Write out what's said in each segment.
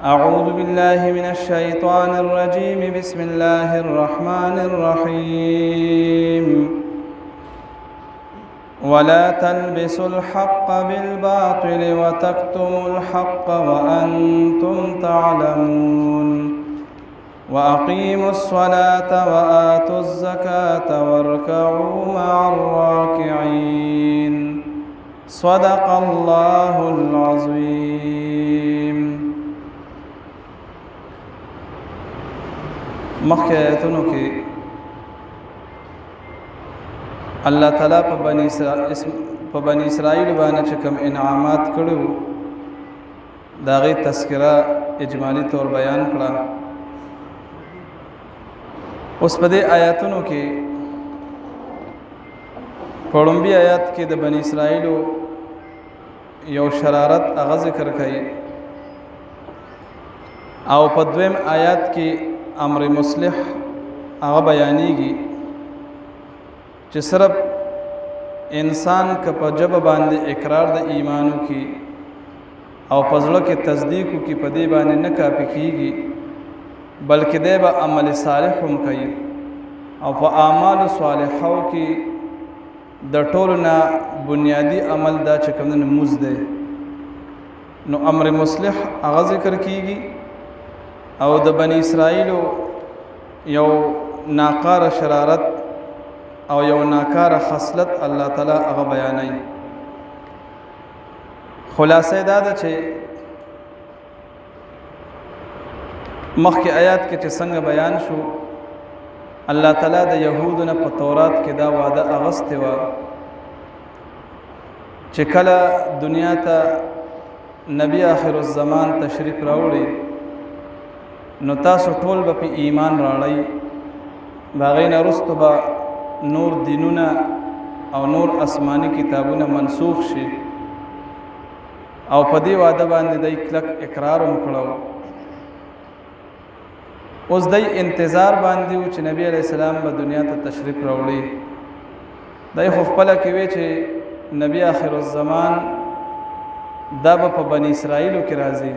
أعوذ بالله من الشيطان الرجيم. بسم الله الرحمن الرحيم. ولا تلبسوا الحق بالباطل وتكتموا الحق وأنتم تعلمون. وأقيموا الصلاة وآتوا الزكاة واركعوا مع الراكعين. صدق الله العظيم. مخکې آیتونو کې الله تعالی په بنی اسرائیل باندې چې کوم انعامات کړو دا غي تذکرہ اجمالی طور بیان کړه. اوس په دې آیاتونو کې پړومبي آیات کې د بنی اسرائیل یو شرارت هغه ذکر کړي او په دویم آیات کې امر مصلح هغه بیانېږي چې صرف انسان که په ژبه باندې اقرار د ایمانو کې او په زړه کې تصدیق کې په دې باندې نه کافي کېږي بلکې دی به عمل صالح هم کوي او په اعمال صالحو کې د ټولو نه بنیادی عمل دا چې کوم نموز دی نو امر مصلح هغه ذکر کېږي او د بنی اسرائیل یو ناکاره شرارت او یو ناکاره خصلت الله تعالی هغه بیانوي. خلاصه دا ده چې مخکې آیات کې چې څنګه بیان شو الله تعالی د يهودو نه په تورات کې دا وعده اغسته و چې کله دنیا ته نبی آخر الزمان تشریف راوړي نو تاسو ټول به په ایمان راړی باغین رستو به نور دینونه او نور آسمانی کتابونه منسوخ شي او په دې وعده باندې د کلک اقرار هم کړو. اوس د انتظار باندې و چې نبی علیہ السلام به دنیا ته تشریف راوړي. دای خو خپل کې وی چې نبی آخر الزمان دا به په بنی اسرائیل کې راځي.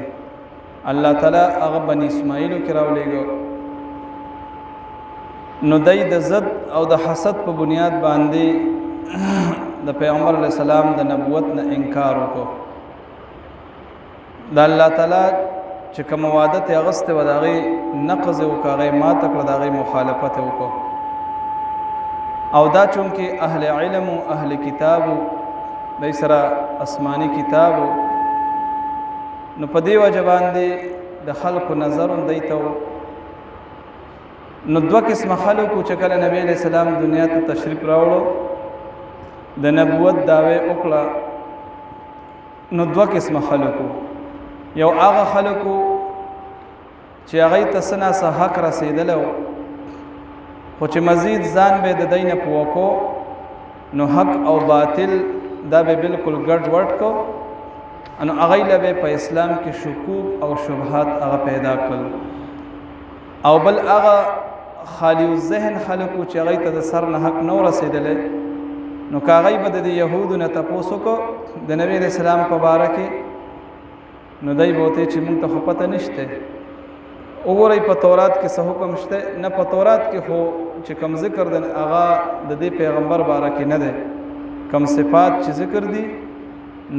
الله تعالی هغه بنی اسماعیل کې راولېګو نو دای د زد او د حسد په بنیاد باندې د پیغمبر علیہ السلام د نبوت نه انکار وکړو. د الله تعالی چې کوم وعده ته غسته وداغي نقض وکړي ما تکړه داغي مخالفت وکړو او دا چونکه اهل علم او اهل کتاب د سره آسمانی کتاب نو په دی وجه باندې د خلکو نظر دیته نو دوه قسم خلکو چې کله نبی علیہ السلام دنیا ته تشریف راوړو د نبوت داوی وکړه نو دوه قسم خلکو یو هغه خلکو چې هغه ته سنا سه حق رسیدلو خو چې مزید ځان به د دینه پوکو نو حق او باطل دا به بالکل ګډ وډ کو انو هغه له په اسلام کې شکوک او شبهات هغه پیدا کړل او بل هغه خالی الذهن خلکو چې هغه ته د سر نه حق نو رسیدلې نو کاغی بد د يهودو نه تاسو کو د نبی رسول الله په باره کې نو دای بوته چې مونږ ته پته نشته وګورئ په تورات کې څه حکم شته نه په تورات کې خو چې کوم ذکر د هغه د دې پیغمبر باره کې نه ده کوم صفات چې ذکر دي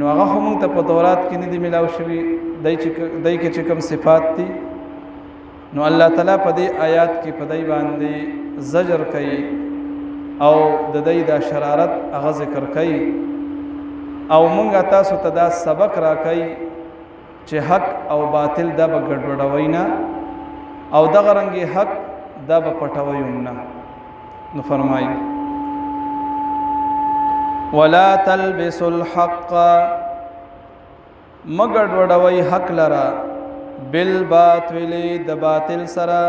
نو هغه هم ته په تورات کې نه دي ملاو شوی دای کې چې کوم صفات دي نو الله تعالی په دې آیات کې په دای باندې زجر کوي او د دې د شرارت هغه ذکر کوي او مونږ تاسو ته دا سبق را کوي چې حق او باطل دا به ګډوډوي نه او دغه رنګي حق دا به پټوي نه. نو فرمایي ولا تلبسوا الحق مگر وډوي حق لرا بالباطل د باطل سرا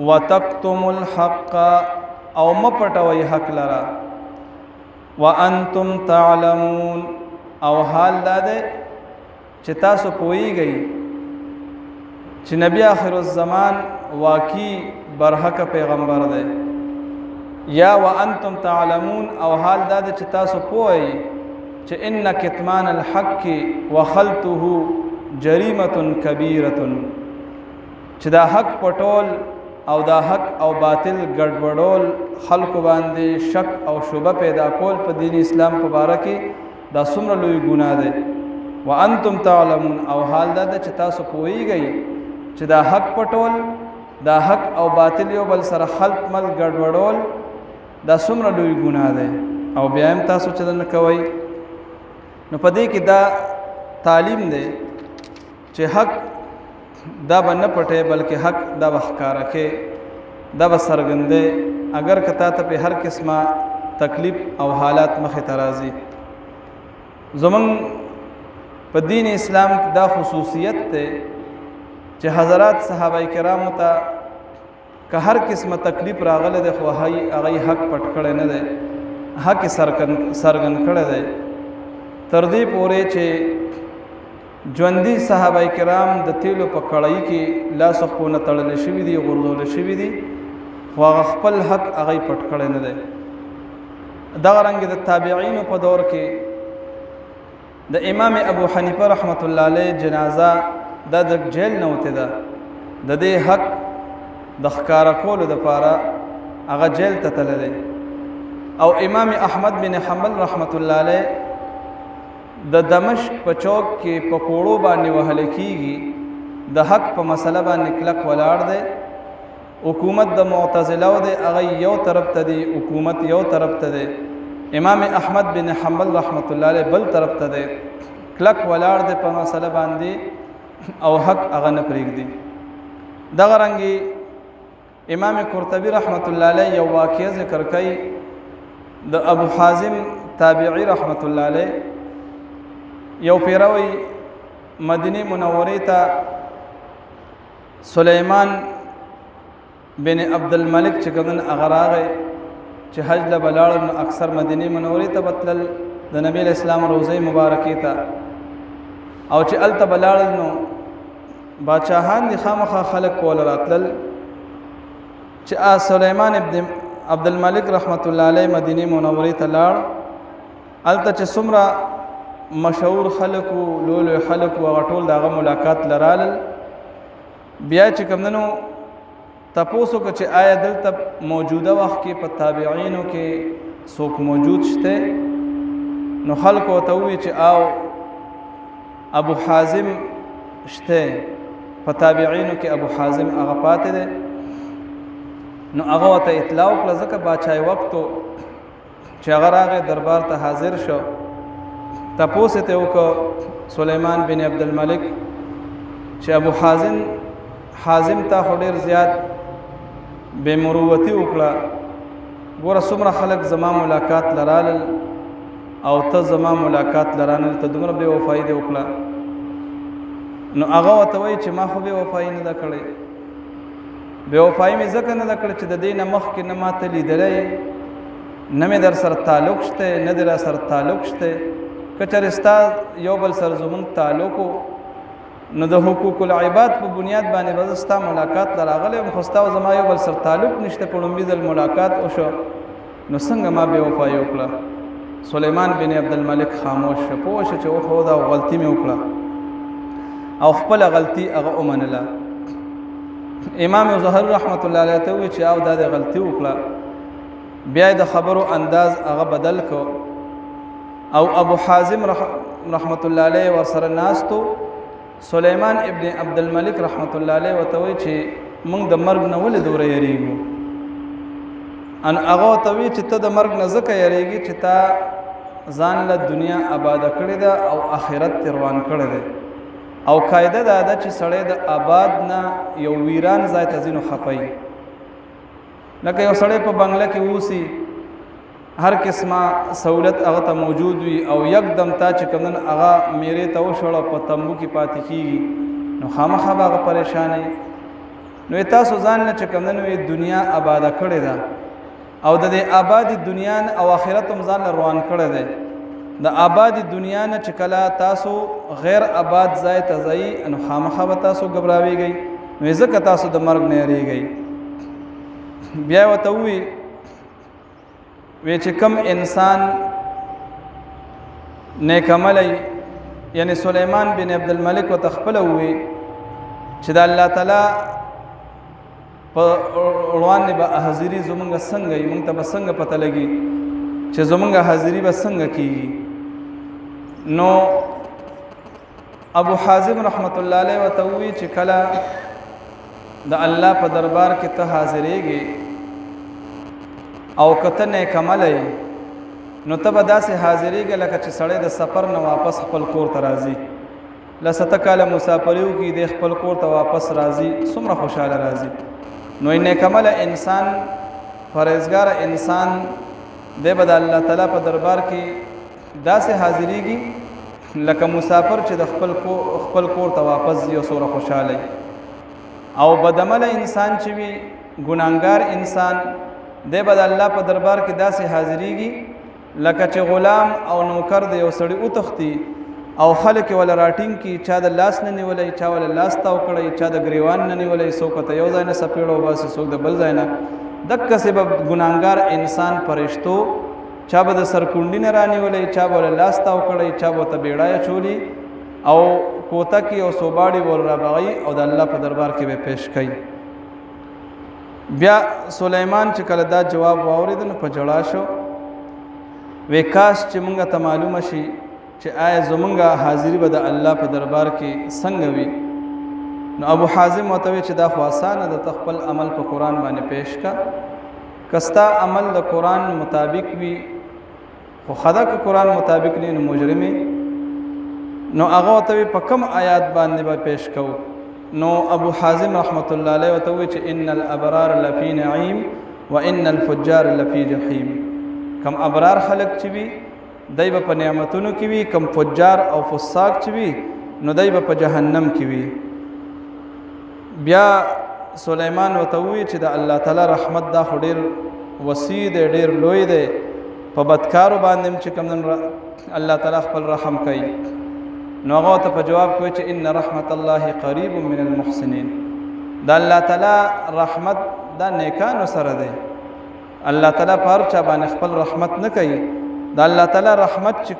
وتكتموا الحق او مپټوي حق لرا وانتم تعلمون او حال ده چې تاسو پوئږئ چې نبی آخر الزمان واقعي برحق پیغمبر ده یا وانتم تعلمون او حال دا چې تاسو پوهی چې ان کتمان الحق وخلته جریمة کبیرة چې دا حق پټول او دا حق او باطل ګډوډول خلکو باندې شک او شبه پیدا کول په دین اسلام په باره کې دا څومره لوی ګناه دی وانتم تعلمون او حال دا چې تاسو پوهیږئ چې دا حق پټول دا حق او باطل یو بل سره خلط مل ګډوډول دا څومره لوی ګناه دی او بیا هم تاسو چې نه کوئ نو په دې کې دا تعلیم دی چې حق دا به نه پټې بلکې حق دا به ښکاره کې دا به څرګندې اگر که تا ته په هر قسمه تکلیف او حالات مخې ته راځي زمونږ په دین اسلام دا خصوصیت دی چې حضرات صحابه کرامو ته که هر قسمه تکلیف راغلی دی خو هغوی حق پټ کړی نه دی حق څرګند کړی دی تر دې پورې چې ژوندي صحابه کرام د تیلو په کړۍ کې لاس خونه تړلې شوي دي غورځول شوي دي خو هغه خپل حق هغوی پټ کړی نه دی دغه رنګې د تابعینو په دور کې د امام ابو حنیفه رحمت الله علیه جنازه دا د جیل نه وتې ده د دې حق د ښکاره کولو دپاره هغه جیل ته تللی دی او امام احمد بن حنبل رحمت الله علیه د دمشق په چوک کې په کوړو باندې وهل کېږي د حق په مسله باندې کلک ولاړ دی حکومت د معتزله دی هغه یو طرف ته دی حکومت یو طرف ته دی امام احمد بن حنبل رحمت الله علیه بل طرف ته دی کلک ولاړ دی په مسله باندې او حق هغه نه پرېږدي دغه رنګې امام قرطبي رحمت الله علیه یو واقعه ذکر کوي د ابو حازم تابعی رحمت الله علیه یو پیروی مدینه منورې ته سلیمان بن عبد الملک چې کوم هغه راغی چې حج له بلاړ نو اکثر مدینه منورې ته بتل د نبی اسلام روزه مبارکې ته او چې الته بلاړ نو باچاهان دي خامخا خلق کول راتلل چې سلیمان ابن عبد الملک رحمت الله علیه مدینه منورې ته لاړ الته چې څومره مشهور خلکو لولو خلکو هغه ټول دغه ملاقات لرالل بیا چې کومنو تاسو که چې آیا دلته موجوده وخت کې په تابعینو کې څوک موجود شته نو خلکو ته وی چې او ابو حازم شته په تابعینو کې ابو حازم هغه پاتې ده نو هغه ته اطلاع وکړه ځکه باچای وختو چې هغه راغی دربار ته حاضر شو تاسو ته وکړه سلیمان بن عبد الملک چې ابو حازم ته ډېر زیات بے مروتی وکړه ګوره څومره خلک زما ملاقات لرالل او ته زما ملاقات لرانل ته دومره بې وفایي دې وکړه نو هغه ورته وایي چې ما خو بې وفایي نه ده کړې بې وفایي مې ځکه نه ده کړې چې د دې نه مخکې نه ما ته لیدلی نه مې در سره تعلق شته نه دې را سره تعلق شته که چېرې ستا یو بل سره زمونږ تعلق نو د حقوق العباد په بنیاد باندې به ستا ملاقات ته راغلی یم خو ستا او زما یو بل سره تعلق نشته په لومړي ځل ملاقات وشو نو څنګه ما بې وفایي وکړه سلیمان بن عبد الملک خاموش شو پوه شو چې اوهو دا غلطي مې وکړه او خپله غلطي هغه ومنله امام زهري رحمت الله علیه ته وویل چې او دا د غلطي وکړه بیا د خبرو انداز هغه بدل کو او ابو حازم رحمت الله علیه ورسره ناستو سلیمان ابن عبد الملک رحمت الله علیه ورته وایي چې موږ د مرګ نه ولې دوره یریږو ان هغه ته وایي چې ته د مرګ نه ځکه یریږي چې تا ځان له دنیا آباده کړې ده او آخرت ته روان کړی دی او قاعده دا ده چې سړی د آباد نه یو ویران ځای ته ځي نو خفه وي لکه یو سړی په بنګله کې اوسي هر قسمه سہولت هغه ته موجود وي او یکدم تا چې کوم هغه میرې ته وشړه په تمبو کې پاتې کېږي نو خامخا به هغه پریشانې نو تاسو ځان نه چې کوم دنیا آباده کړې ده او د دې آبادی دنیا او آخرت هم ځان روان کړی دی د آبادی دنیا نه چې کله تاسو غیر آباد ځای ته ځئ نو خامخا به تاسو ګبراویږئ نو ځکه تاسو د مرګ نه یریږئ بیا ورته ووایي چې کم انسان نیک عملی یعنی سلیمان بن عبد الملک و تخپل وی چې د الله تعالی په روان به حاضری زمونږ څنګه موږ ته به څنګه پته لګي چې زمونږ حاضری به څنګه کیږي. نو ابو حازم رحمت الله علیه وته وی چې کله د الله په دربار کې ته حاضرېږي او کته نیک عمل نو ته به داسې حاضرېږي لکه چې سړی د سفر نه واپس خپل کور ته راځي. لسته کاله مسافري وکړي د خپل کور ته واپس راځي، څومره خوشحاله راځي. نو نیک عمل انسان، پرهیزګار انسان دی به د الله تعالی په دربار کې داسې حاضرېږي لکه مسافر چې د خپل کور ته واپس ځي او څومره خوشحاله. او بدعمل انسان چې وي، ګناهګار انسان دی به د الله په دربار کې داسې حاضرېږي لکه چې غلام او نوکر د یو سړي وتښتي او خلک ولا راټینګ کی، چا د لاس نه نیولای، چا ولا لاس تاو کړی، چا د گریوان نه نیولای، څوک ته یو ځای نه سپېړو باسي، څوک د بل ځای نه. دغه سبب ګناهګار انسان پرشتو چا به د سرکونډي نه رانیولای، چا به لاس تاو کړی، چا به ته بیړای چولی او کوته کې او صوباړي ول رابغي او د الله په دربار کې به پیش کړي. بیا سلیمان چې کله دا جواب واورید نو په جړا شو، وکاش چې مونږ ته معلومه شي چې آیا زمونږه حاضری به د الله په دربار کې څنګه وي. نو ابو حازم ورته وی چې دا خو اسانه ده، ته خپل عمل په قرآن باندې پیش کا. کستا عمل د قرآن مطابق وي، خو خدا که قرآن مطابق نه نو مجرمي. نو هغه ورته وی په کوم آیات باندې به پیش کوو. نو ابو حازم رحمت الله علیه ورته وی چې ان الابرار لفی نعیم وان الفجار لفی جحیم. کم ابرار خلق چې وي دای به په نعمتونو کې وي، کم فجار او فساق چې وي نو دای به په جهنم کې وي. بیا سلیمان ورته وی چې د الله تعالی رحمت دا خو ډیر وسیع دی، ډیر لوی دی، په بدکارو باندې چې کوم الله تعالی خپل رحم کوي. نو هغه ته په جواب کوي چې ان رحمت الله قریب من المحسنین. د الله تعالی رحمت دا نیکانو سره دی. الله تعالی په هر چا باندې خپل رحمت نه کوي. د الله تعالی رحمت چې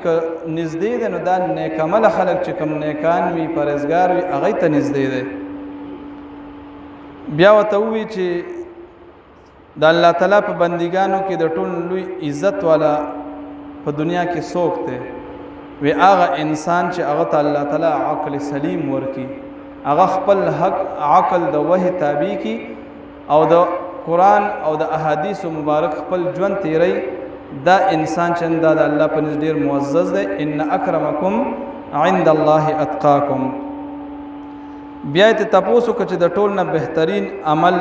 نږدې دی نو دا نیک عمل خلک چې کوم نیکان وي، پرهیزګار وي، هغه ته نږدې دی. بیا ورته وی چې د الله تعالی په بندګانو کې د ټول لوی عزت والا په دنیا کې څوک دی؟ وی هغه انسان چې هغه ته الله تعالی عقل سلیم ورکي، هغه خپل حق عقل د وحی تابع کی او د قرآن او د احادیث مبارک خپل ژوند تیری. دا انسان چې د الله په نزد ډیر معزز دی. ان اکرمکم عند الله اتقاکم. بیا ته تاسو کو چې د ټول نه بهترین عمل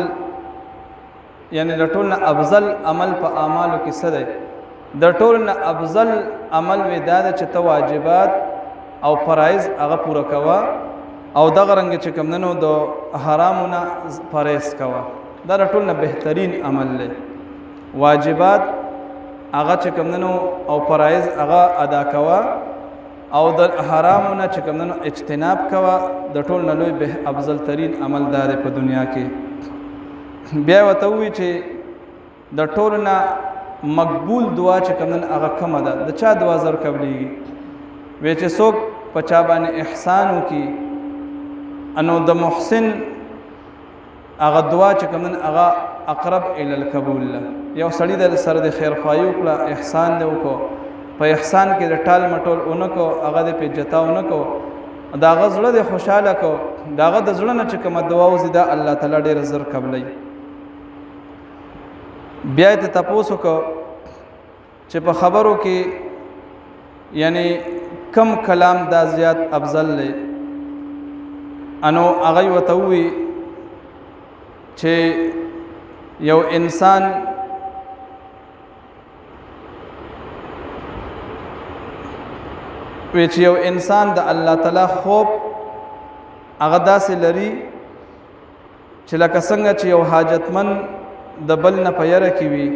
یعنی د ټول نه افضل عمل په اعمالو کې څه دی؟ د ټول نه افضل عمل وی دا چې ته واجبات او فرایض هغه پوره کوه او دغه رنګ چې کوم نو د حرامونه پرهیز کوه. دا د ټول نه بهترین عمل دی. واجبات هغه چې کوم نو او فرایض هغه ادا کوه او د حرامونه چې کوم نو اجتناب کوه. د ټول نه لوی به افضل ترین عمل دا دی په دنیا کې. بیا ورته وی چې د ټول نه مقبول دعا چې کوم نن هغه کومه ده؟ د چا دعا زر قبلېږي؟ وی چې څوک په چا باندې احسان وکړي انو د محسن هغه دعا چې کوم نن هغه اقرب الی القبول. یو سړی د سره د خیر خوایي وکړه، احسان دی وکړو، په احسان کې د ټال مټول اونکو، هغه د په جتا اونکو، دا هغه زړه د خوشاله کو، دا هغه د زړه نه چې کومه دعا وزي دا الله تعالی ډېر زر قبلوي. بیا ته تاسو کو چې په خبرو کې یعنی کم کلام دا زیات افضل دی. انو هغه وته وی چې یو انسان د الله تعالی خوب هغه داسې لري چې لکه څنګه چې یو حاجتمن د بل نه په یره کې وي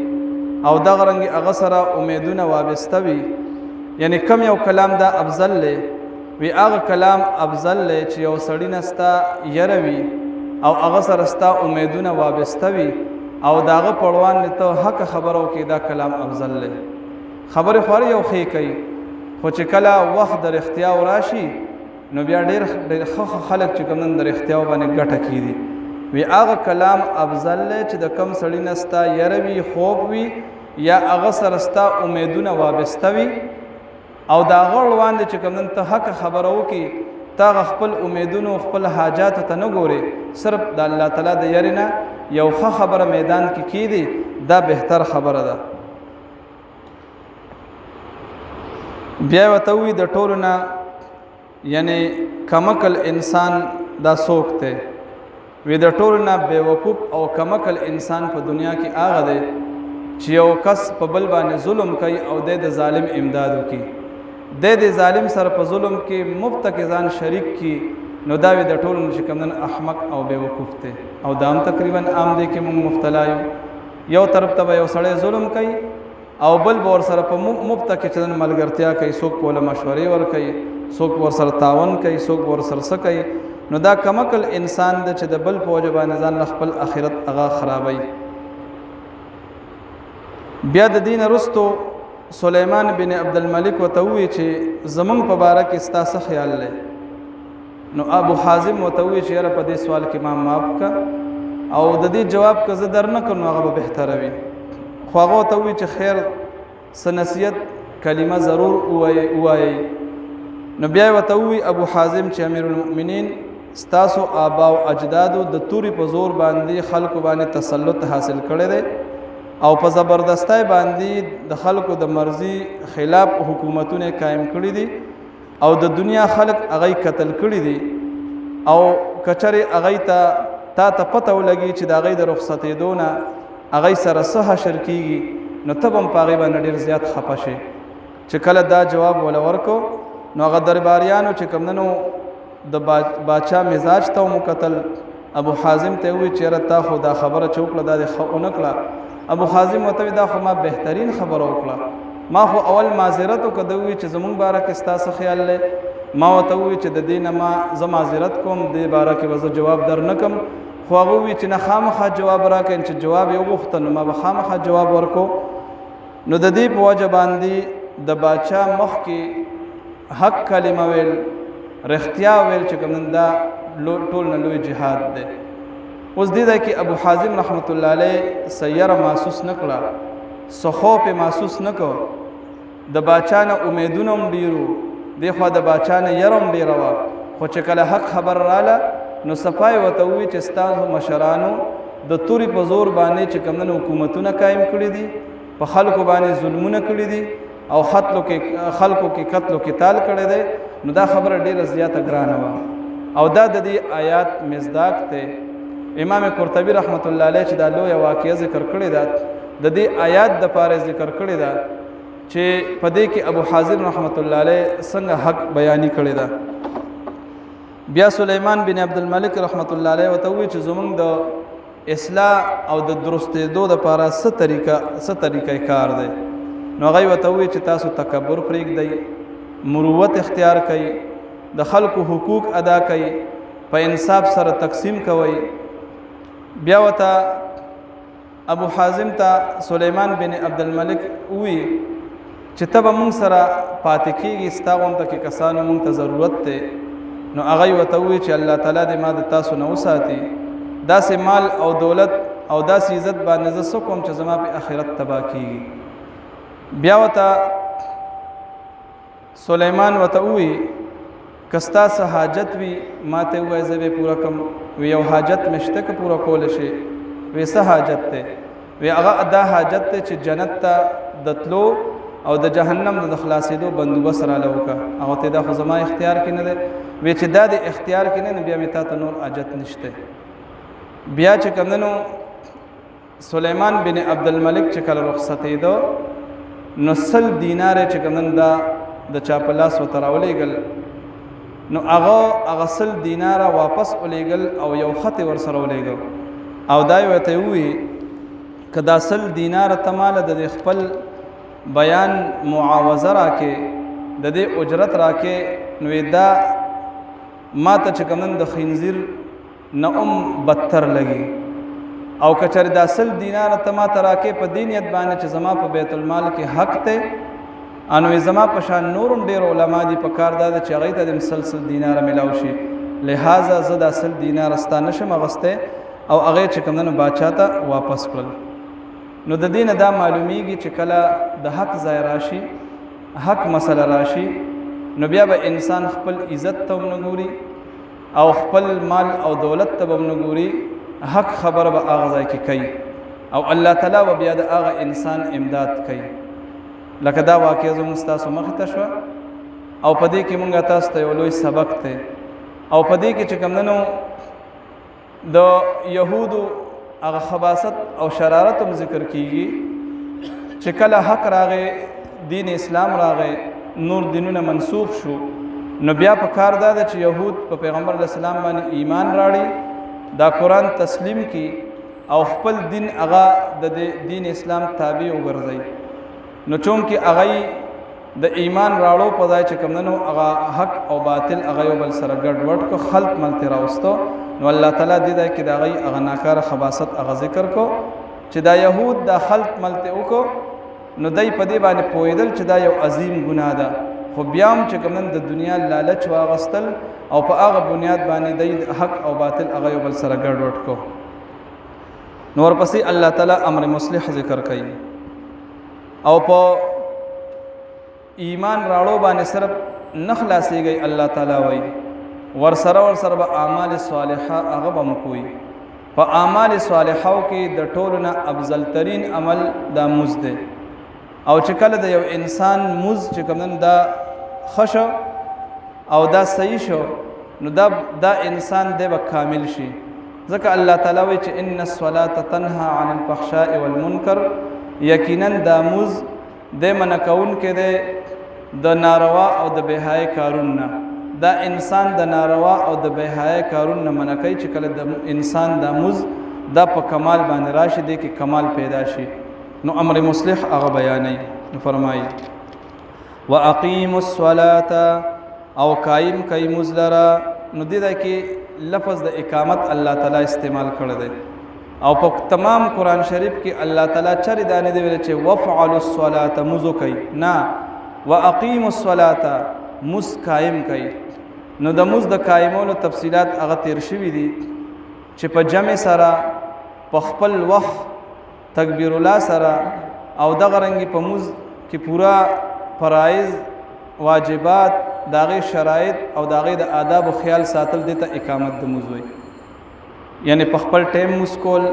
او دغه رنګ هغه سره امیدونه وابسته وي. یعنی کم یو کلام دا افضل دی؟ وی هغه کلام افضل دی چې یو سړی نه ستا یره وي او هغه سره ستا امیدونه وابسته وي او داغه پړوان ته حق خبرو کې دا کلام افضل دی. خبره خوري یو خې کوي، خو چې کله وخت در اختیار راشي نو بیا ډېر خلک چې کوم نن د رښتیاو باندې ګټه کیدي وی هغه کلام افضل دی چې د کم سړي نه ستا یره وي خوب وي یا هغه سره ستا امیدونه وابسته وي او د هغه وړاندې چې کوم نن ته حق خبره وکړي تا خپل امیدونو خپل حاجاتو ته نه ګورې صرف د الله تعالی د یرې نه یو ښه خبره میدان کې کیدي دا بهتر خبره ده. بیا ورته وایي د ټولو نه یعنی کمکل انسان دا څوک دی؟ وی د ټولو نه بیوقوف او کمکل انسان په دنیا کې هغه دی چې یو کس په بل باندې ظلم کوي او د ظالم امداد وکړي د ظالم سره په ظلم کې مبتکزان شریک کی نو دا وی د ټولو نه چې کوم نن احمق او بیوقوف دی او دا هم تقریبا عام دی کې موږ مبتلا یو طرف ته یو سړی ظلم کوي او بل ور سره په مبتکزان ملګرتیا کوي څوک په مشورې ور کوي څوک ور سره تعاون کوي څوک ور سره څه کوي نو دا کمکل انسان د چې د بل په وجه باندې ځان خپل آخرت هغه خرابوي. بیا د دین رستو سلیمان بن عبدالملک ورته ووایي چې زمونږ په باره کې ستا څه خیال دی؟ نو ابو حازم ورته ووایي چې یاره په دې سوال کې ما معاف که او د دې جواب که زه در نه کړم نو هغه به بهتره وي. خو هغه ورته ووایي چې خیر څه نصیحت کلمه ضرور ووایئ. نو بیا ورته ووایي ابو حازم چې امیر المؤمنین ستاسو آبا او اجدادو د توري په زور باندې خلکو باندې تسلط حاصل کړی دی او په زبردستۍ باندې د خلکو د مرضی خلاف حکومتونه قائم کړي دي او د دنیا خلک هغه قتل کړي دي او کچره هغه ته پته ولګي چې د هغه د رخصتېدو نه هغه سره څه حشر کیږي نو ته هم په هغې باندې ډېر زیات خفه شې. چې کله دا جواب وله ورکو نو هغه درباریانو چې کوم ننو د باچا مزاج ته وکتل ابو حازم ته وی چې تا خو دا خبره چوکړه دا خو نکړه. ابو حازم ته دا خو ما بهترین خبره وکړه ما خو اول معذرت وکړوي چې زمونږ باره کې ستاسو خیال لې ما ته وی چې د دینه ما زه معذرت کوم د باره کې وزه جواب در نکم خو هغه وی چې نه خامخا جواب راکړي چې جواب یو غوښته نو ما به خامخا جواب ورکو. نو د دې په وجه باندې د باچا مخ کې حق کلمه ویل رښتیا ویل چې کوم دا ټول نه لوی جهاد دی. اوس دې ځای کې ابو حازم رحمت الله علیه سیاره محسوس نکړه سخو په محسوس نکړ د باچا نه امیدونه هم ډیرو دی خو د باچا نه يرم ډیره وا خو چې کله حق خبر رااله نو صفای وته وی چې ستاسو مشرانو د توري په زور باندې چې کوم حکومتونه قائم کړي دي په خلکو باندې ظلمونه کړي دي او خلکو کې قتل او قتال کړي دي نو دا خبره ډیره زیاته ګرانه وا او دا د دې آیات مصداق ته امام قرطبی رحمت الله علیه چې دا لوی واقعه ذکر کړی دا د دې آیات د پاره ذکر کړی دا چې په دې کې ابو حازم رحمت الله علیه څنګه حق بیانی کړی دا. بیا سلیمان بن عبدالملک رحمت الله علیه وتوی چې زمونږ د اصلاح او د درستېدو د پاره څه طریقه کار دی نو هغه وتوی چې تاسو تکبر پرېږدئ مروت اختیار کړئ د خلکو حقوق ادا کړئ په انصاف سره تقسیم کوئ. بیا وته ابو حازم ته سلیمان بن عبدالملک وی چې ته به مونږ سره پاتې کېږي ستا غونته کې کسانو مونږ ته ضرورت دی نو هغه ورته ووایي چې الله تعالی دې ما د تاسو نه وساتي داسې مال او دولت او داسې عزت باندې زه څه کوم چې زما په آخرت تباه کېږي. بیا ورته سلیمان ورته ووایي که ستاسو حاجت وي ما ته ووایه زه به پوره کړم. وی یو حاجت مې شته که پوره کولی شي؟ وی څه حاجت دی؟ وی هغه دا حاجت دی چې جنت ته د تلو او د جهنم د خلاصېدو بندوبست راله وکړه. هغه ته دا خو زما اختیار کې نه دی. وی چې دا د اختیار کې نه بیا مې تا ته نور حاجت نشته. بیا چې کوم نو سلیمان بن عبدالملک چې کله رخصتېدو نو 100 دینار چې کوم دا د چا په لاس ورته راولېږل نو هغه 100 دینار واپس ولېږل او یو خط ورسره ولېږل او دا ورته ووایي که دا 100 دینار ته ماله د خپل بیان معاوضه راکې د دې اجرت راکې نو دا ما ته چې کوم د خنزیر نه بدتر لګي او کچر دا 100 دینار ته ما ته راکې په دې نیت باندې چې زما په بیت المال کې حق ته انو زما په شان نورم ډیر علما دي په کار دا چې هغه ته د مسلسل دینار ملاو شي لہذا زه د اصل دینار استا نشم اغسته او هغه چې کومنه بادشاہ ته واپس کړل نو د دین دا معلومیږي چې کله د حق ځای راشي حق مسله راشي نو بیا به انسان خپل عزت ته ونګوري او خپل مال او دولت ته ونګوري حق خبر به هغه ځای کې کوي او الله تعالی و بیا د هغه انسان امداد کوي لکه دا واقعه زموږ تاسو مخ ته شو او پدې کې مونږه تاسو ته یو لوی سبق ته او پدې کې چې کومنو د يهودو هغه خباثت او شرارت هم ذکر کیږي چې کله حق راغی دین اسلام راغی نور دینونه منسوخ شو نو بیا په کار دا چې يهود په پیغمبر علیه السلام باندې ایمان راړي دا قرآن تسلیم کی او خپل دین هغه د دین اسلام تابع وګرځي نو چون کې هغه د ایمان راړو په ځای چې کومنو هغه حق او باطل هغه یو بل سره ګډوډ کو خلط ملته راوستو نو الله تعالی دې دا کې دا غي هغه ناکاره خباثت هغه ذکر کو چې دا يهود دا خلط ملته وکړو نو دای په دې باندې پویدل چې دا یو عظیم ګناه ده خو بیا هم چې کومن د دنیا لالچ واغستل او په هغه بنیاد باندې د حق او باطل هغه یو بل سره ګډوډ کو نور پسې الله تعالی امر مصلح ذکر کوي او په ایمان راړو باندې صرف نخلاصيږي الله تعالی وایي ور سره به اعمال صالحه هغه به کوي په اعمال صالحو کې د ټولو نه افضل ترین عمل دا مز ده او چې کله د یو انسان مز چې کوم دا خشو او دا صحیح شو نو دا انسان دی به کامل شي ځکه الله تعالی وایي چې ان الصلاه تنهى عن الفحشاء والمنکر یقینا دا مز د منکون کې د ناروا او د بهای کارونه دا انسان د ناروا او د بهای کارونه منکای چې کله د انسان د مز دا په کمال باندې راشي دی کې کمال پیدا شي نو امر مصلح هغه بیانای نو فرمایي واقیموا الصلاه او قائم کای مزلرا نو دې کې لفظ د اقامت الله تعالی استعمال کړی دی او په تمام قران شریف کې الله تعالی چر دانه دی ویل چې وفعلوا الصلاه مزو کوي نه واقیموا الصلاه مز قائم کوي نو د مز د قائمولو تفصيلات هغه تیر شوي دي چې په جمع سره په خپل وخت تکبیر الله سره او دغه رنګي په مز کې پورا فرایض واجبات داغه شرایط او داغه د آداب او خیال ساتل دي ته اقامت د مز وي یعنی په خپل ټیم مسکول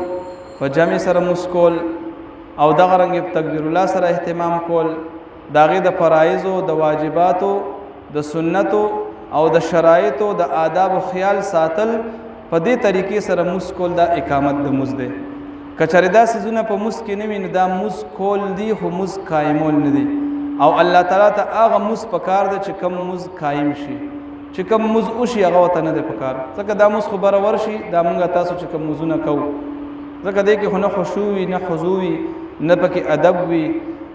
په جمع سره مسکول او دغه رنګي تکبیر الله سره اهتمام کول داغه د فرایض او د واجباتو د سنتو او د شرایطو د آداب او خیال ساتل په دې طریقې سره مسکول دا اقامت د مز ده کچره دا سيزونه په مز کې نه ویني دا مز کول دي خو مز قائمول نه دي او الله تعالی ته هغه مز پکار ده چې کم مز قائم شي چې کم مز او شي هغه وته نه ده پکار ځکه دا مز خبره ورشي دا مونږه تاسو چې کم مزونه کوو ځکه دې کې نه خشوع نه حضور نه پکې ادب وي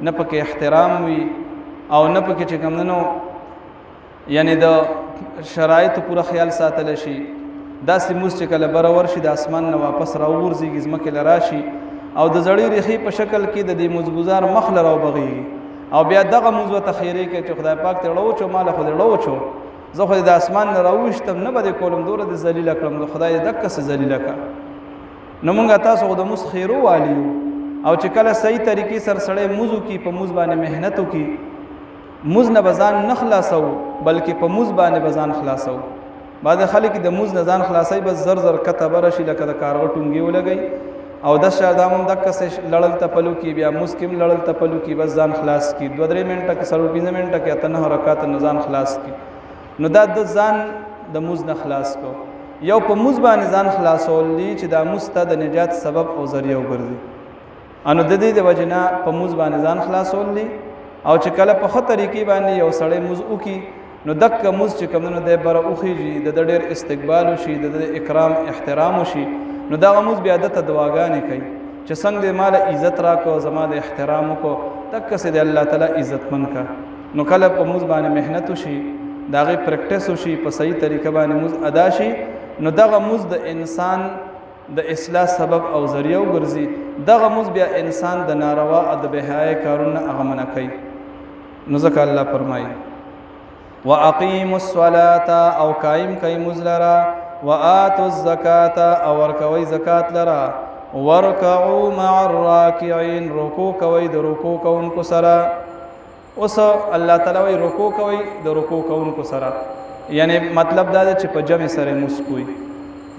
نه پکې احترام وي او نه پکې چې کوم نو یعنی د شرایط پورا خیال ساتل شي دا سیموس چې کله برابر شي د اسمان نه واپس راوورځي ځمکه لراشي او د زړی ریخي په شکل کې د دې مزګزار مخ لراو بغي او بیا دغه موضوع تخیری کې چې خدای پاک ته وړو چو مال خو دې وړو چو زه خو د اسمان نه راوښتم نه بده کولم دوره د ذلیل کړم خدای دک څه ذلیل کا نو مونږه تاسو د مس خیرو والیو او چې کله صحیح طریقې سره سړی موضوع کې په موز باندې مهنت وکي موز نه بزان نه خلاصو بلکې په موز باندې بزان خلاصو بعد خلک د موز نه ځان خلاصي بس زر زر کتبه رشي لکه د کارغه ټونګي ولګي او د شادام دک څه لړل تپلو کې بیا موز کې لړل تپلو کې بس ځان خلاص کی 2-3 منټه کې 15 منټه کې اتنه حرکات نه ځان خلاص کی نو دا د ځان د موز نه خلاص کو یو په موز باندې ځان خلاصول دي چې دا مستد نجات سبب او ذریعہ وګرځي انو د دې د وجنا په موز باندې ځان خلاصول دي او چې کله په خطر طریقې باندې یو سړی موز وکي نو دک موز چې کومنه د بر اوخیږي د ډېر استقبال وشي د اکرام احترام وشي نو دا موز بیا د دعاګانې کوي چې څنګه مال عزت راکو زما د احترام کو تک سه د الله تعالی عزتمن کا نو کله په موز باندې مهنت وشي داغه پریکټیس وشي په صحیح طریقه باندې موز ادا شي نو دغه موز د انسان د اصلاح سبب او ذریعہ وګرځي دغه موز بیا انسان د ناروا ادب بهای کارونه هغه منع کوي نو ځکه الله فرمایي واقیموا الصلاة او قائم کئ مزلرا وآتوا الزکاة او ورکوي زکات لرا ورکعوا مع الراکعين رکوع کوي د رکوع کوونکو سره. اوس الله تعالی وی رکوع کوي د رکوع کوونکو سره، یعنی مطلب دا دی چې په جمع سره مسکوي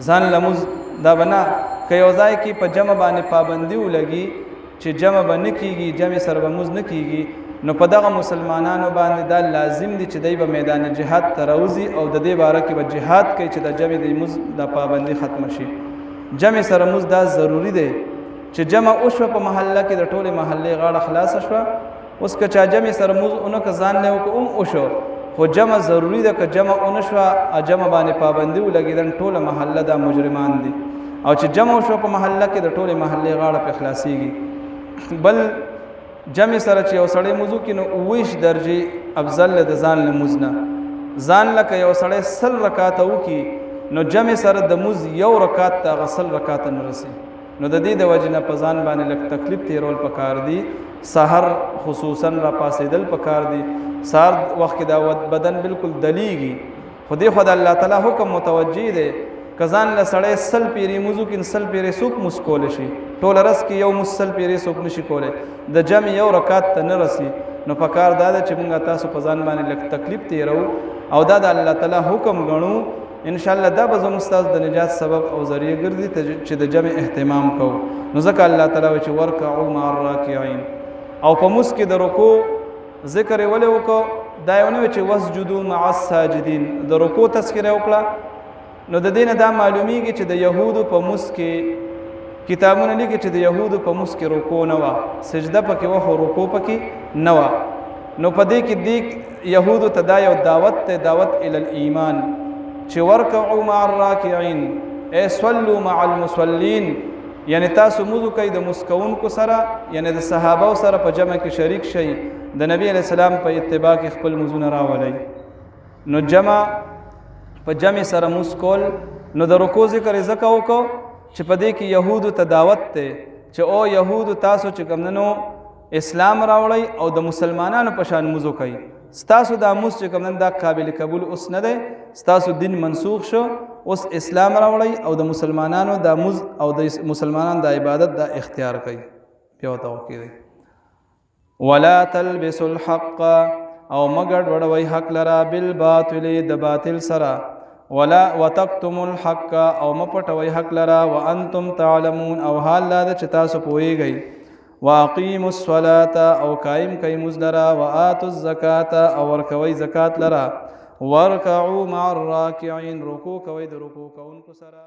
ځان لمز دا بنا که یو ځای کې په جمع باندې پابندي ولګي چې جمع به نه کیږي، جمع سره به مز نه کیږي، نو په دغه مسلمانانو باندې دا لازم دي چې دوی به میدان جهاد ته راوځي او د دې باره کې به جهاد کوي چې د جمع د مز د پابندي ختم شي. جمع سره مز دا ضروری دی چې جمع وشوه په محله کې د ټولې محلې غاړه خلاصه شوه. اوس که چا جمع سره مز اونکه ځان نه وکړو وشو، خو جمع ضروری ده. که جمع اونه شوه جمع باندې پابندي ولګېدل ټوله محله دا مجرمان دي، او چې جمع وشوه په محله کې د ټولې محلې غاړه پې خلاصېږي. بل جمع سره چې یو سړی موضوع کې نو 29 درجې افضل د ځان له مز نه. ځان لکه یو سړی 100 رکاته وکړي نو جمع سره د مز یو رکات ته هغه 100 رکاته نه رسي. نو د دې د وجې نه په ځان باندې لږ تکلیف تېرول پکار دي. سحر خصوصا را پاسېدل پکار دي. سحر وخت کې دا بدن بالکل دلیږي، خو دې خو د الله تعالی حکم متوجه دی. که ځان له سړی 100 پیرې موضوع کې 100 پیرې څوک مز کولی شي؟ ټوله رس کې یو مز 100 پیرې څوک نشي کولی، د جمع یو رکات ته نه رسي. نو پکار دا ده چې موږ تاسو په ځان باندې لږ تکلیف تېرو او دا د الله تعالی حکم ګڼو. انشاءالله دا به زموږ ستاسو د نجات سبب او ذریعه ګرځي چې د جمع اهتمام کوو. نو ځکه الله تعالی وایي چې ورکعوا مع الراکعین. او په مز کې د رکوع ذکر یې ولې وکړو؟ دا یې ونه وایي چې واسجدوا مع الساجدین، د رکوع تذکره یې وکړه. نو د دې نه دا معلومیږي چې د یهودو په مز کې کتابونه لیکي چې د یهودو په مز کې رکوع نه وه، سجده پکې وه خو رکوع پکې نه وه. نو په دې کې دې یهودو ته دا یو دعوت دی، دعوت الی الایمان، چې ورکعوا مع الراکعین ای صلوا مع المصلین، یعنی تاسو مزو کوي د مز کوونکو سره، یعنی د صحابه سره په جمع کې شریک شئ، د نبی علیه السلام په اتباع کې خپل مزونه راولئ. نو جمع په جمع سره مز کول. نو د رکوع ذکر یې ځکه وکړو چې په دې کې یهودو ته دعوت دی چې او یهودو تاسو چې کوم اسلام راوړئ او د مسلمانانو په شان مزو کوي. ستاسو دا مز چې کوم دا قابل قبول اوس نه دی، ستاسو دین منسوخ شو، اوس اسلام راوړئ او د مسلمانانو دا مز او د مسلمانانو د عبادت دا اختیار کوي. بیا ورته وکړئ ولا تلبسوا الحق او مګډ وړوئ حق لرا بالباطل د باطل سره، ولا وتكتموا الحق او مپټوئ حق لرا وانتم تعلمون او حال لا چې تاسو پوهیږئ. واقیموا الصلاة او قائم کئ مز لرا وآتوا الزکاة او ورکوئ زکات لرا ورکعوا مع الراکعین رکوع کوئ د رکوع کوونکو سره.